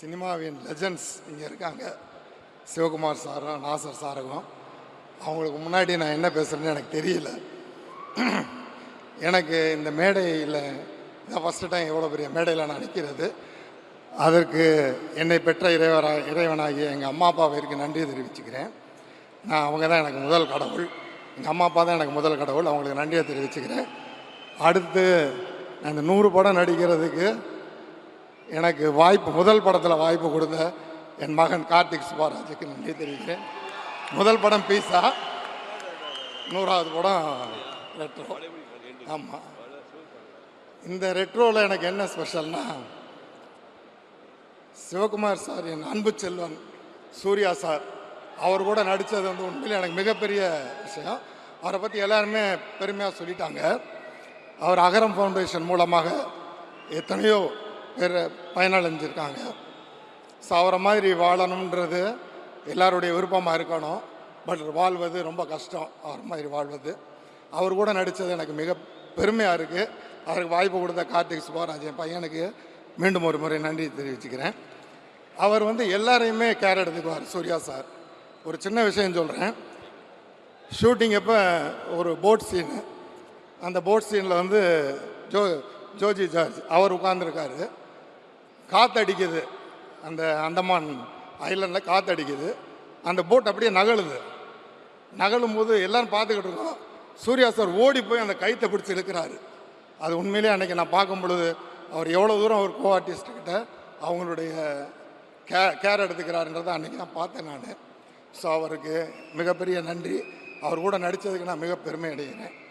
சினிமாவின் லெஜண்ட்ஸ் இங்கே இருக்காங்க. சிவகுமார் சாரும் நாசர் சாருக்கும். அவங்களுக்கு முன்னாடி நான் என்ன பேசுகிறேன்னு எனக்கு தெரியல. எனக்கு இந்த மேடையில் இதான் ஃபஸ்ட்டு டைம் எவ்வளோ பெரிய மேடையில் நான் நிற்கிறது. அதற்கு என்னை பெற்ற இறைவனாகிய எங்கள் அம்மா அப்பாவிற்கு நன்றி தெரிவிச்சுக்கிறேன். அவங்க தான் எனக்கு முதல் கடவுள். எங்கள் அம்மா அப்பா தான் எனக்கு முதல் கடவுள். அவங்களுக்கு நன்றியை தெரிவிச்சுக்கிறேன். அடுத்து நான் இந்த 100 படம் நடிக்கிறதுக்கு எனக்கு முதல் படத்தில் வாய்ப்பு கொடுத்த என் மகன் கார்த்திக் சுப்பாராஜுக்கு நன்றி தெரிவிக்கிறேன். முதல் படம் பீஸா, 100வது படம் ரெட்ரோ. ஆமாம், இந்த ரெட்ரோவில் எனக்கு என்ன ஸ்பெஷல்னா, சிவகுமார் சார் என் அன்பு செல்வன் சூர்யா சார் அவர் கூட நடித்தது உண்மையிலே எனக்கு மிகப்பெரிய விஷயம். அவரை பற்றி எல்லாருமே பெருமையாக சொல்லிட்டாங்க. அவர் அகரம் ஃபவுண்டேஷன் மூலமாக எத்தனையோ பேர் பயனடைஞ்சிருக்காங்க. ஸோ அவரை மாதிரி வாழணுன்றது எல்லாருடைய விருப்பமாக இருக்கணும். பட் வாழ்வது ரொம்ப கஷ்டம். அவர் மாதிரி வாழ்வது. அவர் கூட நடித்தது எனக்கு மிக பெருமையாக இருக்குது. அவருக்கு வாய்ப்பு கொடுத்த கார்த்திக் சுப்பாராஜ் என் பையனுக்கு மீண்டும் ஒரு முறை நன்றி தெரிவிச்சுக்கிறேன். அவர் எல்லாரையுமே கேர் எடுத்துக்குவார் சூர்யா சார். ஒரு சின்ன விஷயம் சொல்கிறேன். ஷூட்டிங் அப்போ ஒரு போட் சீனு, அந்த போட் சீனில் ஜோஜி ஜார்ஜ் அவர் உட்கார்ந்துருக்காரு. காற்றடிக்குது, அந்த அந்தமான் ஐலண்டில் காற்றடிக்குது. அந்த போட் அப்படியே நகழும் போது எல்லோரும் பார்த்துக்கிட்டு இருக்கோம். சூர்யா சார் ஓடி போய் அந்த கைத்தை பிடிச்சி இழுக்கிறாரு. அது உண்மையிலே அன்றைக்கி நான் பார்க்கும் பொழுது அவர் எவ்வளோ தூரம் அவர் கோ ஆர்டிஸ்ட்கிட்ட அவங்களுடைய கேர் எடுத்துக்கிறாருன்றதை அன்றைக்கி நான் பார்த்தேன் நான். ஸோ அவருக்கு மிகப்பெரிய நன்றி. அவர் கூட நடித்ததுக்கு நான் மிக பெருமை அடைகிறேன்.